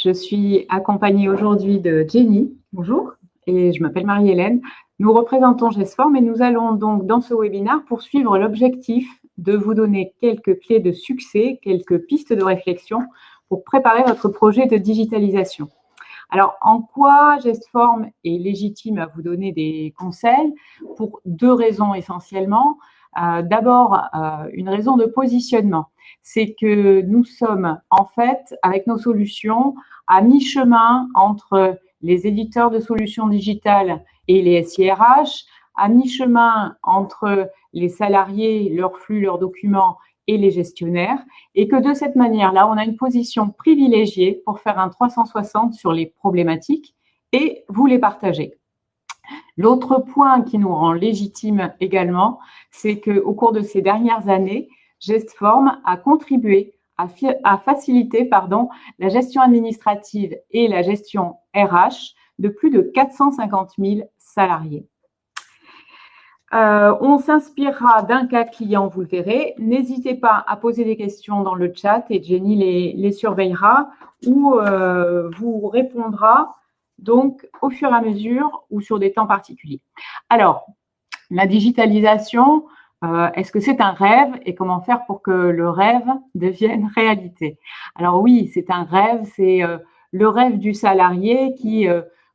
Je suis accompagnée aujourd'hui de Jenny. Bonjour. Et je m'appelle Marie-Hélène. Nous représentons GESForm et nous allons donc dans ce webinaire poursuivre l'objectif de vous donner quelques clés de succès, quelques pistes de réflexion pour préparer votre projet de digitalisation. Alors, en quoi GESForm est légitime à vous donner des conseils? Pour deux raisons essentiellement. D'abord, une raison de positionnement. C'est que nous sommes en fait, avec nos solutions, à mi-chemin entre les éditeurs de solutions digitales et les SIRH, à mi-chemin entre les salariés, leurs flux, leurs documents et les gestionnaires, et que de cette manière-là, on a une position privilégiée pour faire un 360 sur les problématiques et vous les partager. L'autre point qui nous rend légitime également, c'est qu'au cours de ces dernières années, GESForm a contribué à faciliter la gestion administrative et la gestion RH de plus de 450 000 salariés. On s'inspirera d'un cas client, vous le verrez. N'hésitez pas à poser des questions dans le chat et Jenny les surveillera ou vous répondra donc au fur et à mesure ou sur des temps particuliers. Alors, la digitalisation, est-ce que c'est un rêve et comment faire pour que le rêve devienne réalité? Alors oui, c'est un rêve, c'est le rêve du salarié qui,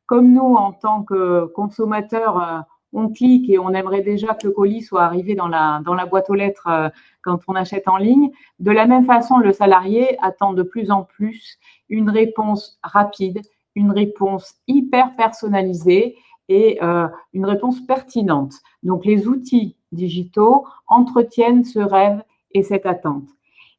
comme nous en tant que consommateurs, on clique et on aimerait déjà que le colis soit arrivé dans la boîte aux lettres quand on achète en ligne. De la même façon, le salarié attend de plus en plus une réponse rapide, une réponse hyper personnalisée et une réponse pertinente. Donc, les outils digitaux entretiennent ce rêve et cette attente.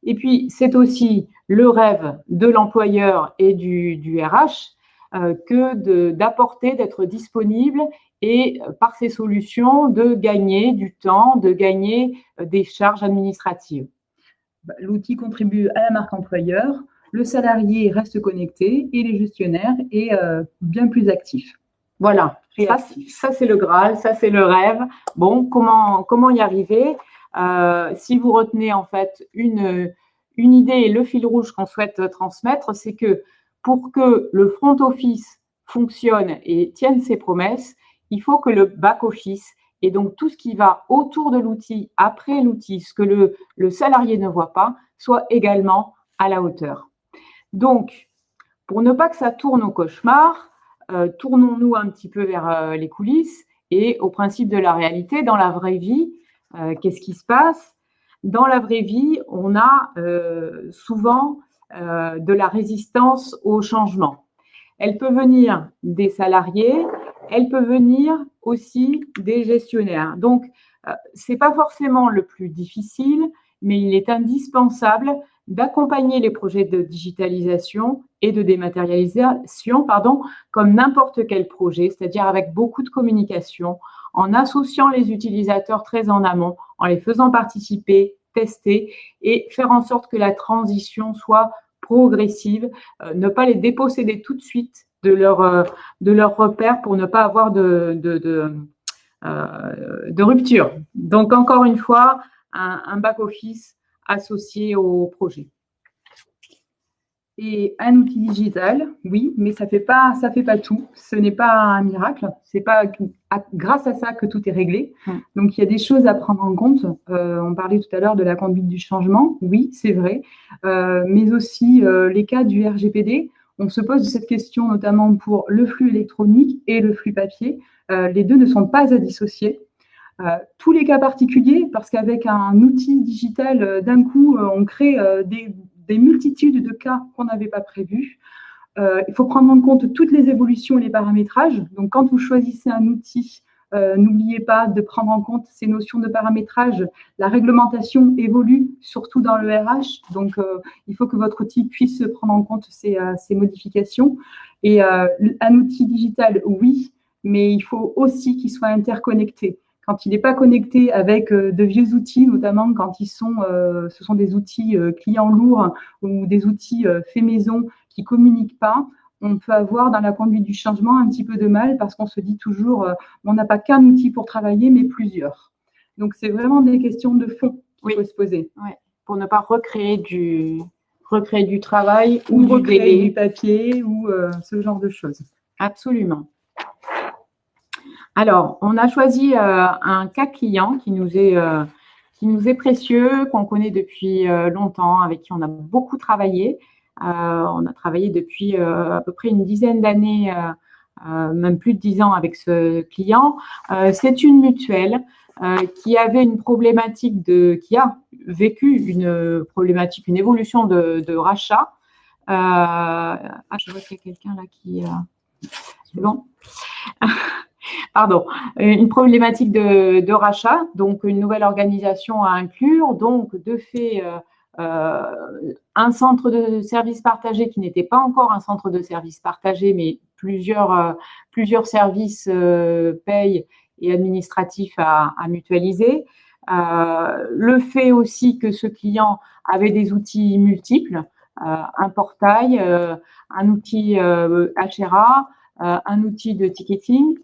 Et puis, c'est aussi le rêve de l'employeur et du RH que d'apporter, d'être disponible et par ces solutions de gagner du temps, de gagner des charges administratives. L'outil contribue à la marque employeur, le salarié reste connecté et les gestionnaires est bien plus actif. Voilà, ça c'est le Graal, ça c'est le rêve. Bon, comment y arriver? Si vous retenez en fait une idée et le fil rouge qu'on souhaite transmettre, c'est que pour que le front office fonctionne et tienne ses promesses, il faut que le back office et donc tout ce qui va autour de l'outil, après l'outil, ce que le salarié ne voit pas, soit également à la hauteur. Donc, pour ne pas que ça tourne au cauchemar, tournons-nous un petit peu vers les coulisses et au principe de la réalité. Dans la vraie vie, qu'est-ce qui se passe? Dans la vraie vie, on a souvent de la résistance au changement. Elle peut venir des salariés, elle peut venir aussi des gestionnaires. Donc, ce n'est pas forcément le plus difficile, mais il est indispensable d'accompagner les projets de digitalisation et de dématérialisation, comme n'importe quel projet, c'est-à-dire avec beaucoup de communication, en associant les utilisateurs très en amont, en les faisant participer, tester et faire en sorte que la transition soit progressive, ne pas les déposséder tout de suite de leur repère pour ne pas avoir de rupture. Donc, encore une fois, un back-office associé au projet. Et un outil digital, oui, mais ça fait pas tout. Ce n'est pas un miracle. C'est pas grâce à ça que tout est réglé. Donc, il y a des choses à prendre en compte. On parlait tout à l'heure de la conduite du changement. Oui, c'est vrai. Mais aussi les cas du RGPD. On se pose cette question notamment pour le flux électronique et le flux papier. Les deux ne sont pas à dissocier. Tous les cas particuliers, parce qu'avec un outil digital, d'un coup, on crée des multitudes de cas qu'on n'avait pas prévus. Il faut prendre en compte toutes les évolutions et les paramétrages. Donc, quand vous choisissez un outil, n'oubliez pas de prendre en compte ces notions de paramétrage. La réglementation évolue, surtout dans le RH. Donc, il faut que votre outil puisse prendre en compte ces modifications. Et un outil digital, oui, mais il faut aussi qu'il soit interconnecté. Quand il n'est pas connecté avec de vieux outils, notamment quand ce sont des outils clients lourds ou des outils faits maison qui ne communiquent pas, on peut avoir dans la conduite du changement un petit peu de mal parce qu'on se dit toujours on n'a pas qu'un outil pour travailler, mais plusieurs. Donc, c'est vraiment des questions de fond qu'il faut se poser. Ouais. Pour ne pas recréer du recréer du travail ou ou du recréer délai. du papier ou ce genre de choses. Absolument. Alors, on a choisi un cas client qui nous est précieux, qu'on connaît depuis longtemps, avec qui on a beaucoup travaillé. On a travaillé depuis à peu près une dizaine d'années, même plus de 10 ans avec ce client. C'est une mutuelle qui avait une problématique qui a vécu une problématique, une évolution de rachat. Je vois qu'il y a quelqu'un là qui… c'est bon. Pardon, une problématique de rachat, donc une nouvelle organisation à inclure, donc de fait un centre de services partagés qui n'était pas encore un centre de services partagés, mais plusieurs services paye et administratifs à mutualiser. Le fait aussi que ce client avait des outils multiples, un portail, un outil HRA, un outil de ticketing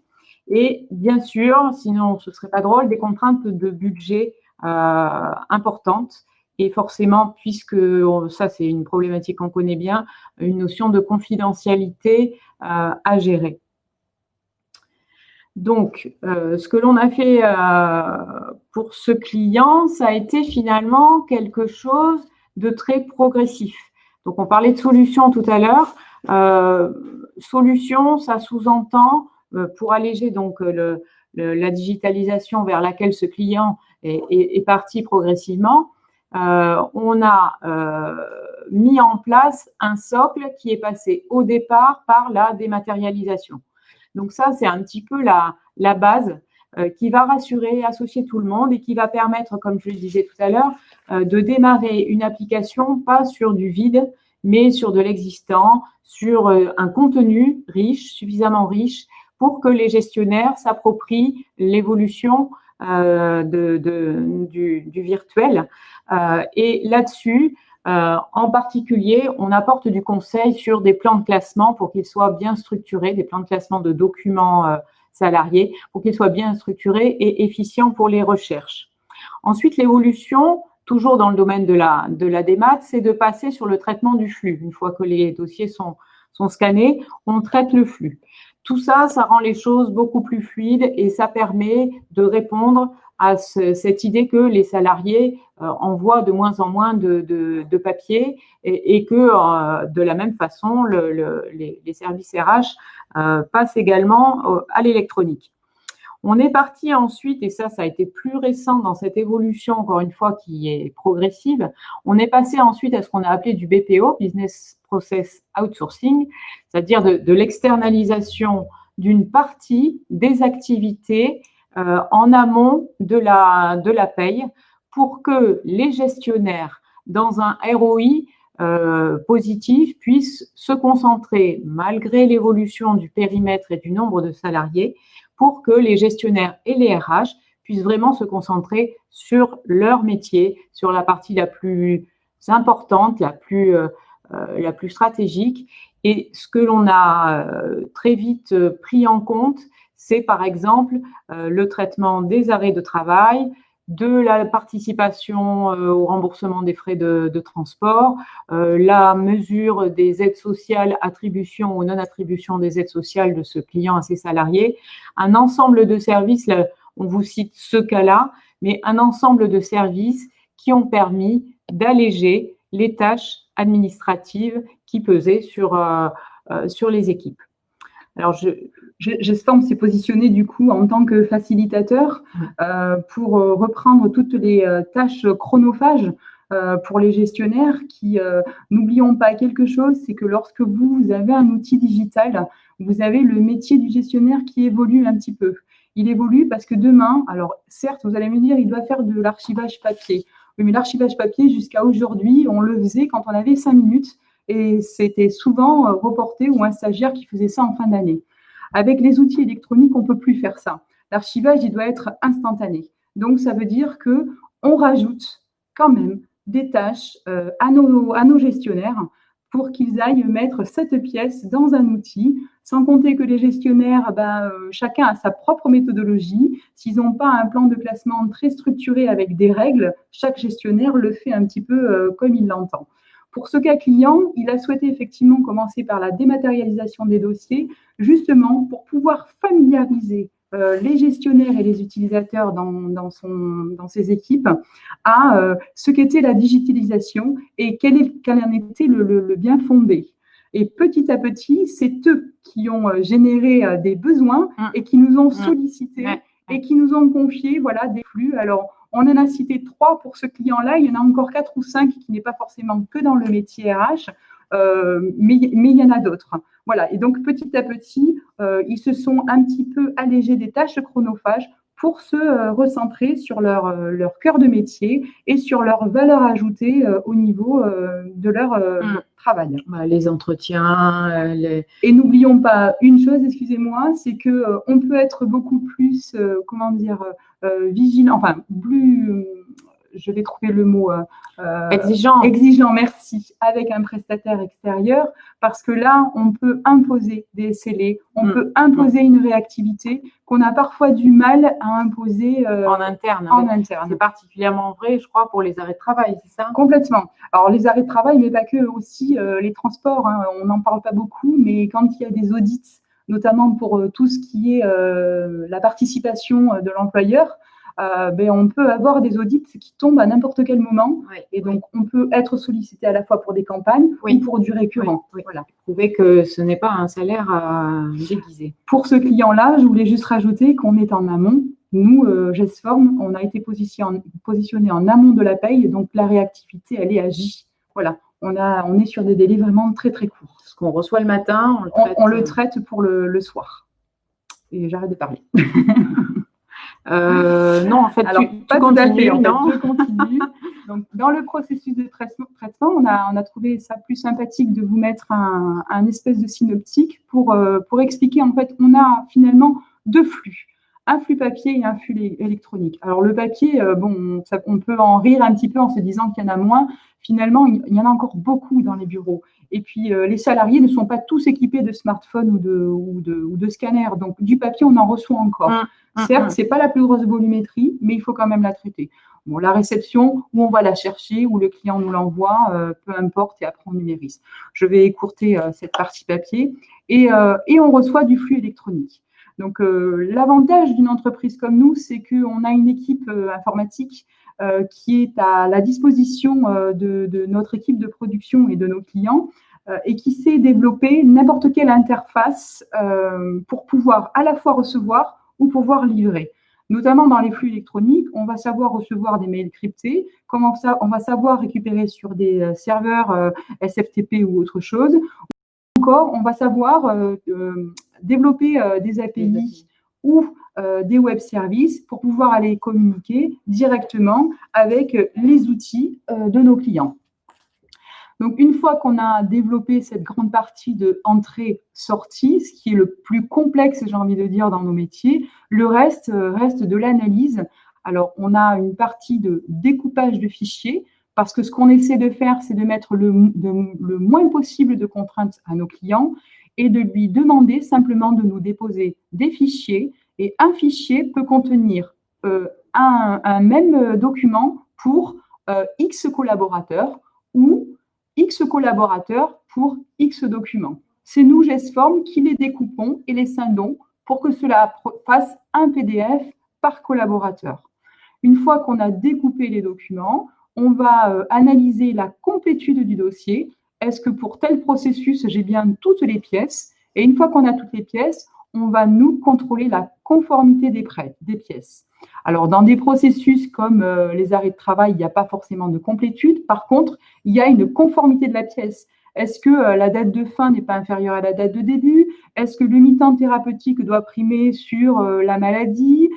et bien sûr, sinon ce serait pas drôle, des contraintes de budget importantes et forcément, puisque ça c'est une problématique qu'on connaît bien, une notion de confidentialité à gérer. Donc, ce que l'on a fait pour ce client, ça a été finalement quelque chose de très progressif. Donc, on parlait de solution tout à l'heure. Solution, ça sous-entend, pour alléger donc la digitalisation vers laquelle ce client est parti progressivement, on a mis en place un socle qui est passé au départ par la dématérialisation. Donc ça, c'est un petit peu la base qui va rassurer, associer tout le monde et qui va permettre, comme je le disais tout à l'heure, de démarrer une application pas sur du vide, mais sur de l'existant, sur un contenu riche, suffisamment riche, pour que les gestionnaires s'approprient l'évolution du virtuel. Et là-dessus, en particulier, on apporte du conseil sur des plans de classement pour qu'ils soient bien structurés, des plans de classement de documents salariés, pour qu'ils soient bien structurés et efficients pour les recherches. Ensuite, l'évolution, toujours dans le domaine de la démat, c'est de passer sur le traitement du flux. Une fois que les dossiers sont scannés, on traite le flux. Tout ça, ça rend les choses beaucoup plus fluides et ça permet de répondre à cette idée que les salariés envoient de moins en moins de papier et que de la même façon, les services RH passent également à l'électronique. On est parti ensuite, et ça a été plus récent dans cette évolution, encore une fois, qui est progressive, on est passé ensuite à ce qu'on a appelé du BPO, Business Process Outsourcing, c'est-à-dire de l'externalisation d'une partie des activités en amont de la paye pour que les gestionnaires, dans un ROI positif, puissent se concentrer, malgré l'évolution du périmètre et du nombre de salariés, pour que les gestionnaires et les RH puissent vraiment se concentrer sur leur métier, sur la partie la plus importante, la plus stratégique. Et ce que l'on a très vite pris en compte, c'est par exemple le traitement des arrêts de travail, de la participation au remboursement des frais de transport, la mesure des aides sociales, attribution ou non-attribution des aides sociales de ce client à ses salariés, un ensemble de services, là, on vous cite ce cas-là, mais un ensemble de services qui ont permis d'alléger les tâches administratives qui pesaient sur les équipes. Alors, Gestamp s'est positionné du coup en tant que facilitateur pour reprendre toutes les tâches chronophages pour les gestionnaires qui, n'oublions pas quelque chose, c'est que lorsque vous avez un outil digital, vous avez le métier du gestionnaire qui évolue un petit peu. Il évolue parce que demain, alors certes, vous allez me dire, il doit faire de l'archivage papier. Oui, mais l'archivage papier, jusqu'à aujourd'hui, on le faisait quand on avait 5 minutes. Et c'était souvent reporté ou un stagiaire qui faisait ça en fin d'année. Avec les outils électroniques, on ne peut plus faire ça. L'archivage, il doit être instantané. Donc, ça veut dire qu'on rajoute quand même des tâches à nos gestionnaires pour qu'ils aillent mettre cette pièce dans un outil, sans compter que les gestionnaires, chacun a sa propre méthodologie. S'ils n'ont pas un plan de classement très structuré avec des règles, chaque gestionnaire le fait un petit peu comme il l'entend. Pour ce cas client, il a souhaité effectivement commencer par la dématérialisation des dossiers, justement pour pouvoir familiariser les gestionnaires et les utilisateurs dans ses équipes à ce qu'était la digitalisation et quel en était le bien fondé. Et petit à petit, c'est eux qui ont généré des besoins et qui nous ont sollicités et qui nous ont confié des flux. Alors, on en a cité 3 pour ce client-là. Il y en a encore 4 ou 5 qui n'est pas forcément que dans le métier RH, mais il y en a d'autres. Voilà. Et donc, petit à petit, ils se sont un petit peu allégés des tâches chronophages pour se recentrer sur leur cœur de métier et sur leur valeur ajoutée au niveau de leur travail. Les entretiens. Et n'oublions pas une chose, excusez-moi, c'est qu'on peut être beaucoup plus, vigilant, enfin, plus, je vais trouver le mot… Exigeant, merci, avec un prestataire extérieur, parce que là, on peut imposer des SLA, on peut imposer une réactivité qu'on a parfois du mal à imposer en interne. C'est particulièrement vrai, je crois, pour les arrêts de travail, c'est ça? Complètement. Alors, les arrêts de travail, mais pas que, aussi les transports, on n'en parle pas beaucoup, mais quand il y a des audits, notamment pour tout ce qui est la participation de l'employeur, on peut avoir des audits qui tombent à n'importe quel moment. Et donc, on peut être sollicité à la fois pour des campagnes ou pour du récurrent. Voilà. Prouver que ce n'est pas un salaire déguisé. Pour ce client-là, je voulais juste rajouter qu'on est en amont. Nous, GESForm, on a été positionné en amont de la paye, donc la réactivité, elle est à J. Voilà. On est sur des délais vraiment très, très courts. Ce qu'on reçoit le matin, on le traite pour le soir. Et j'arrête de parler. Non, en fait, alors, tu continues, non ? Je continue. Donc, dans le processus de traitement, on a trouvé ça plus sympathique de vous mettre un espèce de synoptique pour expliquer. En fait, on a finalement 2 flux. Un flux papier et un flux électronique. Alors, le papier, on peut en rire un petit peu en se disant qu'il y en a moins. Finalement, il y en a encore beaucoup dans les bureaux. Et puis, les salariés ne sont pas tous équipés de smartphones ou de scanners. Donc, du papier, on en reçoit encore. Certes, ce n'est pas la plus grosse volumétrie, mais il faut quand même la traiter. Bon, la réception, où on va la chercher, où le client nous l'envoie, peu importe, et après on numérise. Je vais écourter cette partie papier. Et on reçoit du flux électronique. Donc, l'avantage d'une entreprise comme nous, c'est qu'on a une équipe informatique qui est à la disposition de notre équipe de production et de nos clients et qui sait développer n'importe quelle interface pour pouvoir à la fois recevoir ou pouvoir livrer. Notamment dans les flux électroniques, on va savoir recevoir des mails cryptés, on va savoir récupérer sur des serveurs SFTP ou autre chose. Encore, on va savoir développer des API ou des web services pour pouvoir aller communiquer directement avec les outils de nos clients. Donc, une fois qu'on a développé cette grande partie de entrée-sortie, ce qui est le plus complexe, j'ai envie de dire, dans nos métiers, le reste de l'analyse. Alors, on a une partie de découpage de fichiers, parce que ce qu'on essaie de faire, c'est de mettre le moins possible de contraintes à nos clients et de lui demander simplement de nous déposer des fichiers. Et un fichier peut contenir un même document pour X collaborateurs ou X collaborateurs pour X documents. C'est nous, GESForm, qui les découpons et les scindons pour que cela fasse un PDF par collaborateur. Une fois qu'on a découpé les documents, on va analyser la complétude du dossier. Est-ce que pour tel processus, j'ai bien toutes les pièces? Et une fois qu'on a toutes les pièces, on va nous contrôler la conformité des pièces. Alors, dans des processus comme les arrêts de travail, il n'y a pas forcément de complétude. Par contre, il y a une conformité de la pièce. Est-ce que la date de fin n'est pas inférieure à la date de début? Est-ce que le mi-temps thérapeutique doit primer sur la maladie?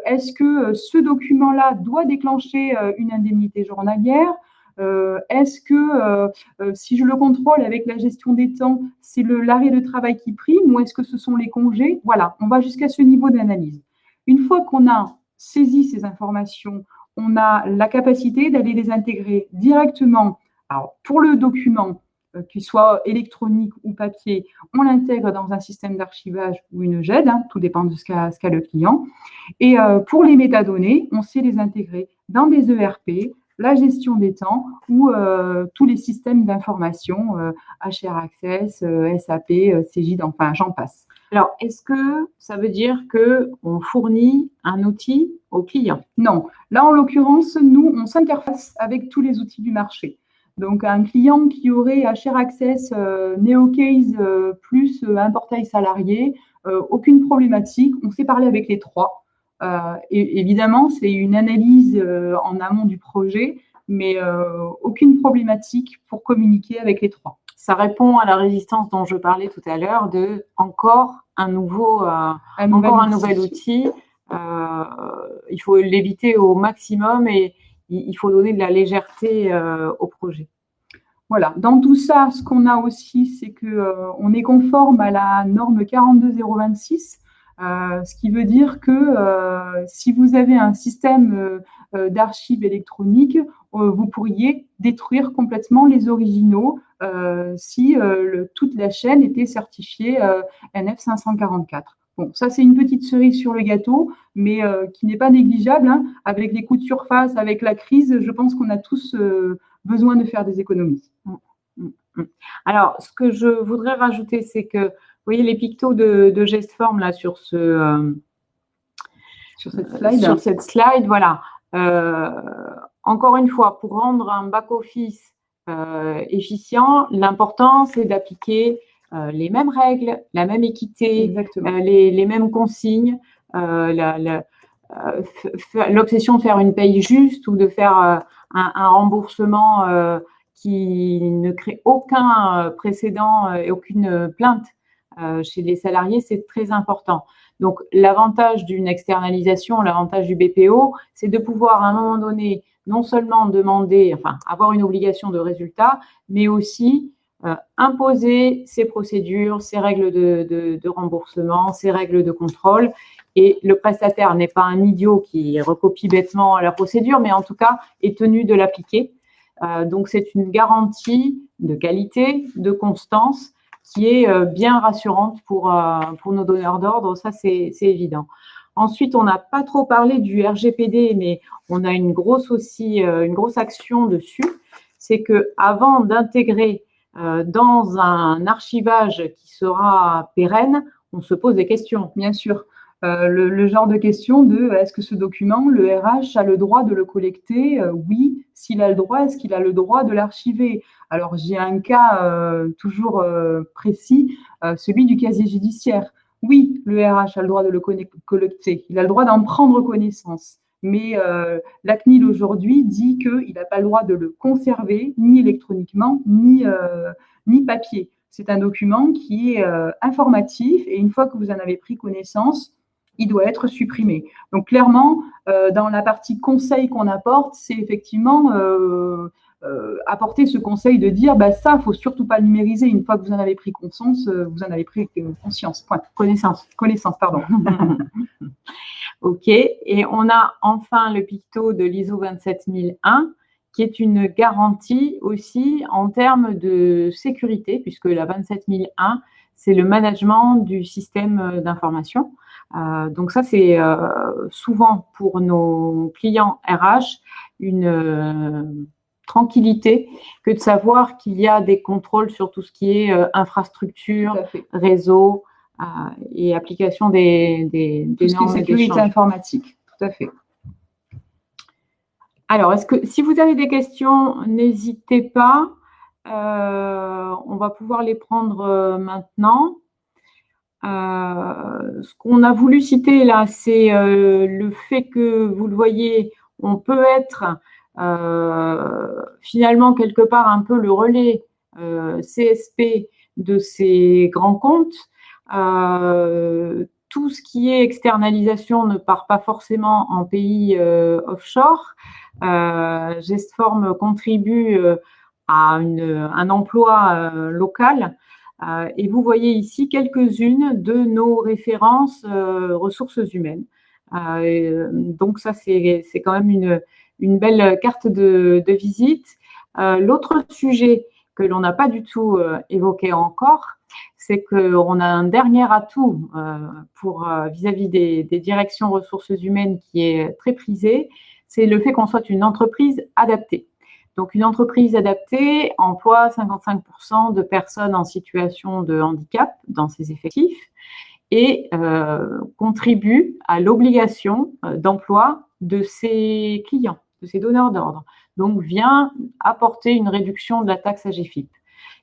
Est-ce que ce document-là doit déclencher une indemnité journalière? Est-ce que si je le contrôle avec la gestion des temps, c'est l'arrêt de travail qui prime ou est-ce que ce sont les congés? Voilà, on va jusqu'à ce niveau d'analyse. Une fois qu'on a saisi ces informations, on a la capacité d'aller les intégrer directement. Alors, pour le document, qu'il soit électronique ou papier, on l'intègre dans un système d'archivage ou une GED, tout dépend de ce qu'a le client. Et pour les métadonnées, on sait les intégrer dans des ERP, la gestion des temps ou tous les systèmes d'information, HR Access, SAP, Cegid, enfin j'en passe. Alors, est-ce que ça veut dire qu'on fournit un outil au client? Non. Là, en l'occurrence, nous, on s'interface avec tous les outils du marché. Donc, un client qui aurait HR Access, NeoCase, plus un portail salarié, aucune problématique. On sait parler avec les trois. Et évidemment, c'est une analyse en amont du projet, mais aucune problématique pour communiquer avec les trois. Ça répond à la résistance dont je parlais tout à l'heure de encore un nouvel outil. Il faut l'éviter au maximum et il faut donner de la légèreté au projet. Voilà. Dans tout ça, ce qu'on a aussi, c'est qu'on est conforme à la norme 42026, ce qui veut dire que si vous avez un système d'archives électroniques, vous pourriez détruire complètement les originaux si toute la chaîne était certifiée NF 544. Bon, ça, c'est une petite cerise sur le gâteau, mais qui n'est pas négligeable, hein. Avec les coûts de surface, avec la crise, je pense qu'on a tous besoin de faire des économies. Alors, ce que je voudrais rajouter, c'est que, vous voyez les pictos de Gestform là sur cette slide, voilà. Encore une fois, pour rendre un back-office efficient, l'important, c'est d'appliquer les mêmes règles, la même équité, les mêmes consignes, l'obsession de faire une paye juste ou de faire un remboursement qui ne crée aucun précédent et aucune plainte chez les salariés, c'est très important. Donc, l'avantage d'une externalisation, l'avantage du BPO, c'est de pouvoir à un moment donné non seulement demander, enfin, avoir une obligation de résultat, mais aussi imposer ses procédures, ses règles de remboursement, ses règles de contrôle. Et le prestataire n'est pas un idiot qui recopie bêtement la procédure, mais en tout cas est tenu de l'appliquer. Donc, c'est une garantie de qualité, de constance qui est bien rassurante pour nos donneurs d'ordre. Ça, c'est évident. Ensuite, on n'a pas trop parlé du RGPD, mais on a une grosse action dessus. C'est qu'avant d'intégrer dans un archivage qui sera pérenne, on se pose des questions. Bien sûr. Le genre de question de est-ce que ce document, le RH a le droit de le collecter? Oui. S'il a le droit, est-ce qu'il a le droit de l'archiver? Alors, j'ai un cas toujours précis, celui du casier judiciaire. Oui, le RH a le droit de le collecter. Il a le droit d'en prendre connaissance. Mais la CNIL aujourd'hui dit qu'il n'a pas le droit de le conserver, ni électroniquement, ni papier. C'est un document qui est informatif et une fois que vous en avez pris connaissance, il doit être supprimé. Donc, clairement, dans la partie conseil qu'on apporte, c'est effectivement apporter ce conseil de dire ça, il ne faut surtout pas le numériser. Une fois que vous en avez pris conscience, vous en avez pris conscience. Point. Connaissance, pardon. OK. Et on a enfin le picto de l'ISO 27001 qui est une garantie aussi en termes de sécurité, puisque la 27001, c'est le management du système d'information. Donc ça, c'est souvent pour nos clients RH une tranquillité que de savoir qu'il y a des contrôles sur tout ce qui est infrastructure, réseau et application des normes de sécurité informatique. Tout à fait. Alors, si vous avez des questions, n'hésitez pas. On va pouvoir les prendre maintenant. Ce qu'on a voulu citer là, c'est le fait que, vous le voyez, on peut être finalement quelque part un peu le relais CSP de ces grands comptes. Tout ce qui est externalisation ne part pas forcément en pays offshore. Gestform contribue à un emploi local. Et vous voyez ici quelques-unes de nos références ressources humaines. Donc ça, c'est quand même une belle carte de visite. L'autre sujet que l'on n'a pas du tout évoqué encore, c'est qu'on a un dernier atout vis-à-vis des directions ressources humaines qui est très prisé, c'est le fait qu'on soit une entreprise adaptée. Donc, une entreprise adaptée emploie 55% de personnes en situation de handicap dans ses effectifs et contribue à l'obligation d'emploi de ses clients, de ses donneurs d'ordre. Donc, vient apporter une réduction de la taxe AGEFIP.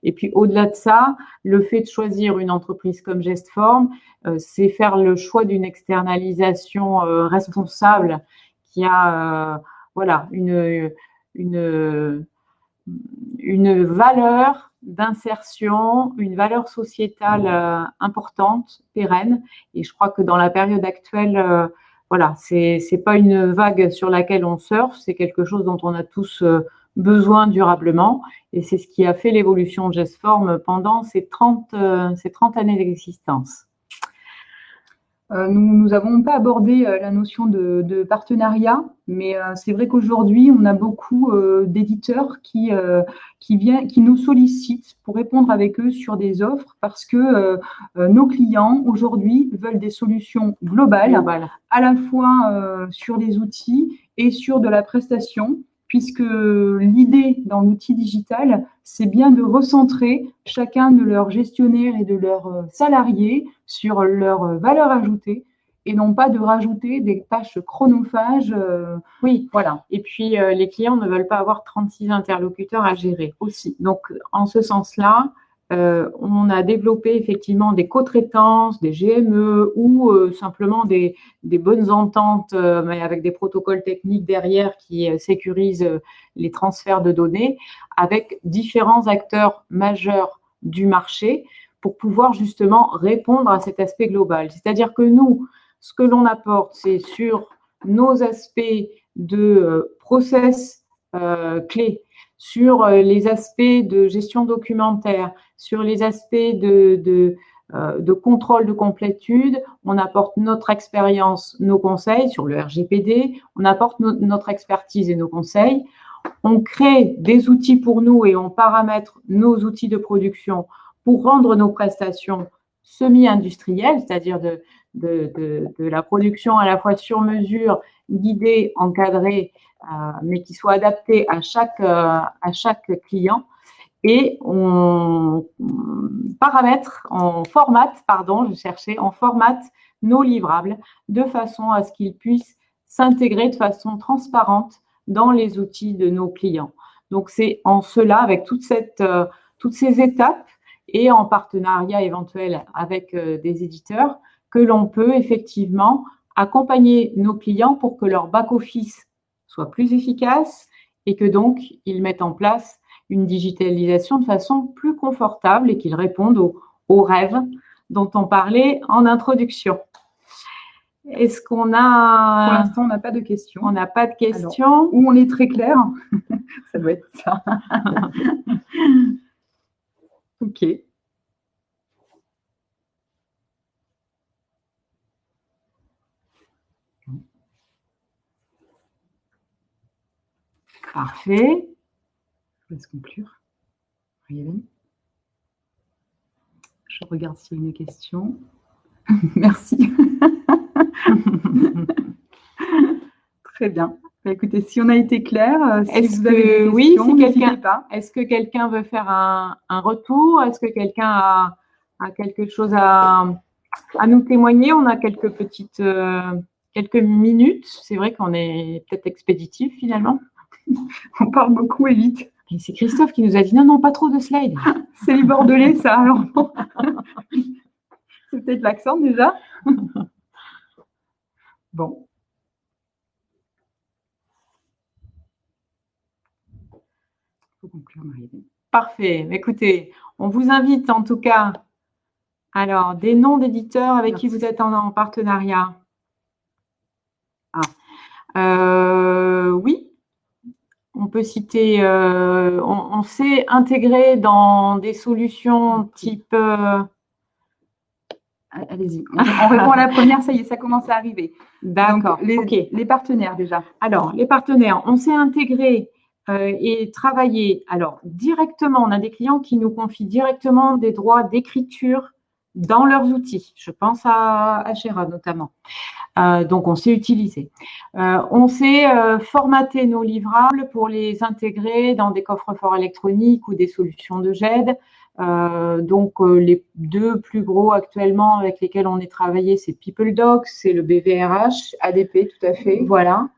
Et puis, au-delà de ça, le fait de choisir une entreprise comme Gestform, c'est faire le choix d'une externalisation responsable qui a voilà, une valeur d'insertion, une valeur sociétale importante, pérenne. Et je crois que dans la période actuelle, voilà, c'est pas une vague sur laquelle on surfe, c'est quelque chose dont on a tous besoin durablement. Et c'est ce qui a fait l'évolution de Gestform pendant ces 30 années d'existence. Nous n'avons pas abordé la notion de partenariat, mais c'est vrai qu'aujourd'hui, on a beaucoup d'éditeurs qui nous sollicitent pour répondre avec eux sur des offres parce que nos clients aujourd'hui veulent des solutions globales, à la fois sur des outils et sur de la prestation, puisque l'idée dans l'outil digital, c'est bien de recentrer chacun de leurs gestionnaires et de leurs salariés sur leur valeur ajoutée et non pas de rajouter des tâches chronophages. Oui, voilà. Et puis, les clients ne veulent pas avoir 36 interlocuteurs à gérer aussi. Donc, en ce sens-là, on a développé effectivement des co-traitances, des GME ou simplement des bonnes ententes, mais avec des protocoles techniques derrière qui sécurisent les transferts de données avec différents acteurs majeurs du marché pour pouvoir justement répondre à cet aspect global. C'est-à-dire que nous, ce que l'on apporte, c'est sur nos aspects de process clés, sur les aspects de gestion documentaire, sur les aspects de contrôle de complétude, on apporte notre expérience, nos conseils sur le RGPD, on apporte notre expertise et nos conseils. On crée des outils pour nous et on paramètre nos outils de production pour rendre nos prestations semi-industrielles, c'est-à-dire de la production à la fois sur mesure, guidée, encadrée, mais qui soit adaptée à chaque client. Et on formate nos livrables de façon à ce qu'ils puissent s'intégrer de façon transparente dans les outils de nos clients. Donc, c'est en cela, avec toutes ces étapes et en partenariat éventuel avec des éditeurs, que l'on peut effectivement accompagner nos clients pour que leur back-office soit plus efficace et que donc ils mettent en place une digitalisation de façon plus confortable et qu'ils répondent aux rêves dont on parlait en introduction. Est-ce qu'on a… Pour l'instant, on n'a pas de questions. On n'a pas de questions. Alors, où on est très clair. Ça doit être ça. Ok. Parfait. Je laisse conclure. Je regarde s'il y a une question. Merci. Très bien. Écoutez, si on a été clair, si vous avez des questions, n'hésitez pas. Est-ce que quelqu'un veut faire un retour? Est-ce que quelqu'un a quelque chose à nous témoigner? On a quelques minutes. C'est vrai qu'on est peut-être expéditif finalement. On parle beaucoup et vite. Et c'est Christophe qui nous a dit non, pas trop de slides. C'est les Bordelais, ça. Alors bon. C'est peut-être l'accent déjà. Bon. Il faut conclure, Marie-Hélène. Parfait. Écoutez, on vous invite en tout cas, alors, des noms d'éditeurs avec qui vous êtes en partenariat. Oui. On peut citer, on s'est intégré dans des solutions type… Allez-y, on répond à la première, ça y est, ça commence à arriver. D'accord, les partenaires déjà. Alors, les partenaires, on s'est intégré et travaillé. Alors, directement, on a des clients qui nous confient directement des droits d'écriture dans leurs outils. Je pense à Jira notamment. Donc, on sait utiliser. On sait formater nos livrables pour les intégrer dans des coffres-forts électroniques ou des solutions de GED. Les deux plus gros actuellement avec lesquels on est travaillé, c'est PeopleDocs, c'est le BVRH. ADP, tout à fait. Voilà.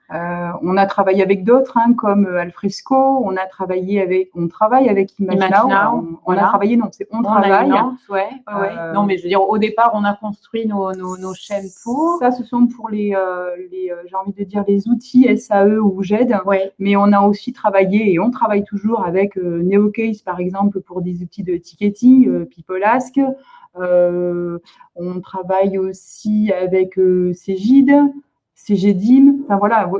On a travaillé avec d'autres, comme Alfresco. On travaille avec ImageNow. On a travaillé, non, c'est on travaille. Non, mais je veux dire, au départ, on a construit nos chaînes pour. Ça, ce sont pour les j'ai envie de dire, les outils SAE ou GED. Ouais. Mais on a aussi travaillé et on travaille toujours avec NeoCase, par exemple, pour des outils de ticketing, PeopleAsk. On travaille aussi avec CGDIM. Enfin voilà,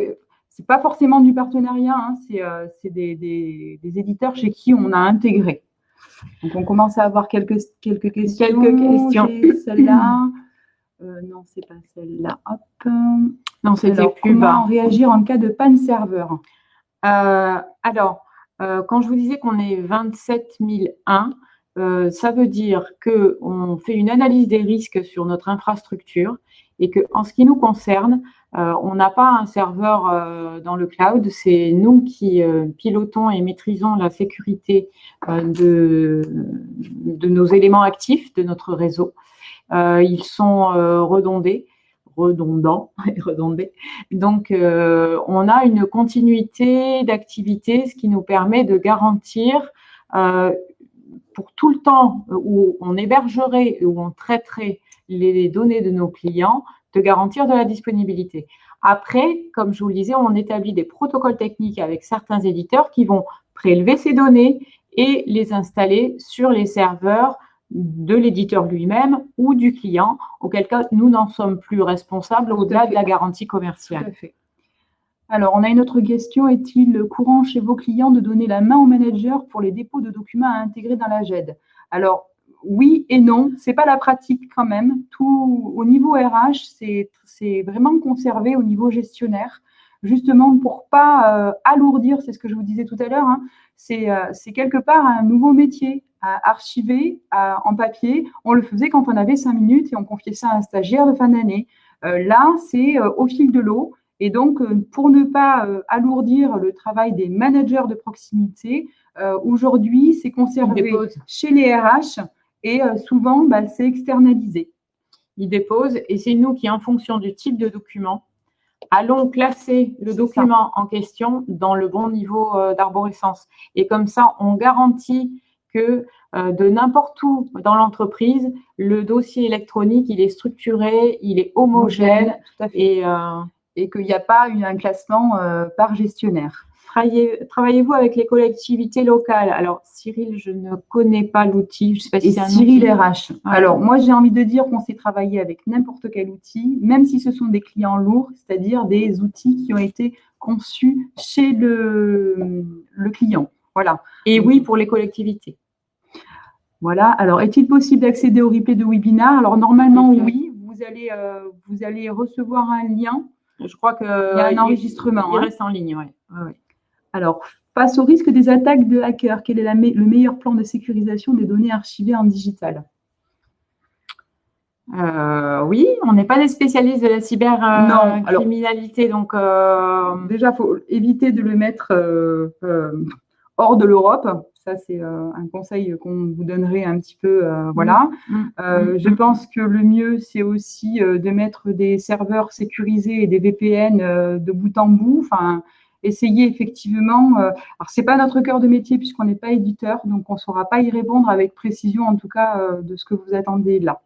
c'est pas forcément du partenariat, c'est des éditeurs chez qui on a intégré. Donc on commence à avoir quelques questions. Celle-là. Non, c'est pas celle-là. Hop. Non, c'était plus bas. Comment réagir en cas de panne serveur? Quand je vous disais qu'on est 27001, ça veut dire qu'on fait une analyse des risques sur notre infrastructure et qu'en ce qui nous concerne, on n'a pas un serveur dans le cloud, c'est nous qui pilotons et maîtrisons la sécurité de nos éléments actifs de notre réseau. Ils sont redondants et redondés. Donc, on a une continuité d'activité, ce qui nous permet de garantir pour tout le temps où on hébergerait, où on traiterait les données de nos clients, de garantir de la disponibilité. Après, comme je vous le disais, on établit des protocoles techniques avec certains éditeurs qui vont prélever ces données et les installer sur les serveurs de l'éditeur lui-même ou du client, auquel cas nous n'en sommes plus responsables au-delà de la garantie commerciale. Tout à fait. Alors, on a une autre question. Est-il courant chez vos clients de donner la main au manager pour les dépôts de documents à intégrer dans la GED? Alors, oui et non, c'est pas la pratique quand même. Tout au niveau RH, c'est vraiment conservé au niveau gestionnaire, justement pour pas alourdir. C'est ce que je vous disais tout à l'heure. C'est quelque part un nouveau métier à archiver en papier. On le faisait quand on avait 5 minutes et on confiait ça à un stagiaire de fin d'année. Là, c'est au fil de l'eau. Et donc, pour ne pas alourdir le travail des managers de proximité, aujourd'hui, c'est conservé chez les RH et souvent, c'est externalisé. Ils déposent et c'est nous qui, en fonction du type de document, allons classer le document en question dans le bon niveau d'arborescence. Et comme ça, on garantit que de n'importe où dans l'entreprise, le dossier électronique, il est structuré, il est homogène. Tout à fait. Et qu'il n'y a pas un classement par gestionnaire. Travaillez-vous avec les collectivités locales? Alors, Cyril, je ne connais pas l'outil. Je sais pas si c'est un Cyril RH. Alors, moi, j'ai envie de dire qu'on sait travailler avec n'importe quel outil, même si ce sont des clients lourds, c'est-à-dire des outils qui ont été conçus chez le client. Voilà. Et oui, pour les collectivités. Voilà. Alors, est-il possible d'accéder au replay de webinar? Alors, normalement, oui. Vous allez recevoir un lien. Je crois qu'il y a un enregistrement. Il reste en ligne, oui. Ouais. Alors, face au risque des attaques de hackers, quel est le meilleur plan de sécurisation des données archivées en digital? Oui, on n'est pas des spécialistes de la cybercriminalité. Donc, déjà, il faut éviter de le mettre hors de l'Europe. Ça, c'est un conseil qu'on vous donnerait un petit peu. Voilà. Je pense que le mieux, c'est aussi de mettre des serveurs sécurisés et des VPN de bout en bout. Enfin, essayer effectivement. Alors, c'est pas notre cœur de métier puisqu'on n'est pas éditeur, donc on ne saura pas y répondre avec précision, en tout cas, de ce que vous attendez là.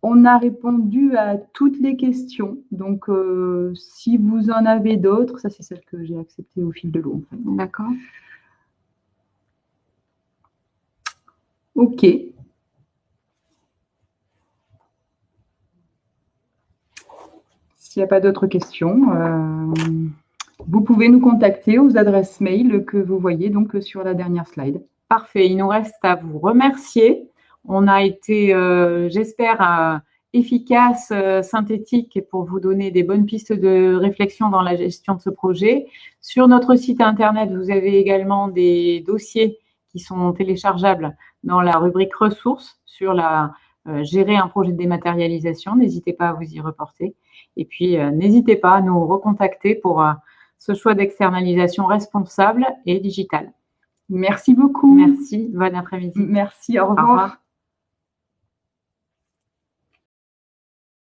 On a répondu à toutes les questions. Donc, si vous en avez d'autres, ça, c'est celle que j'ai acceptée au fil de l'eau. En fait. D'accord. OK. S'il n'y a pas d'autres questions, vous pouvez nous contacter aux adresses mail que vous voyez donc sur la dernière slide. Parfait. Il nous reste à vous remercier. On a été, j'espère, efficace, synthétique pour vous donner des bonnes pistes de réflexion dans la gestion de ce projet. Sur notre site internet, vous avez également des dossiers qui sont téléchargeables dans la rubrique ressources sur la gérer un projet de dématérialisation. N'hésitez pas à vous y reporter. Et puis, n'hésitez pas à nous recontacter pour ce choix d'externalisation responsable et digitale. Merci beaucoup. Merci, bon après-midi. Merci, au revoir. Au revoir.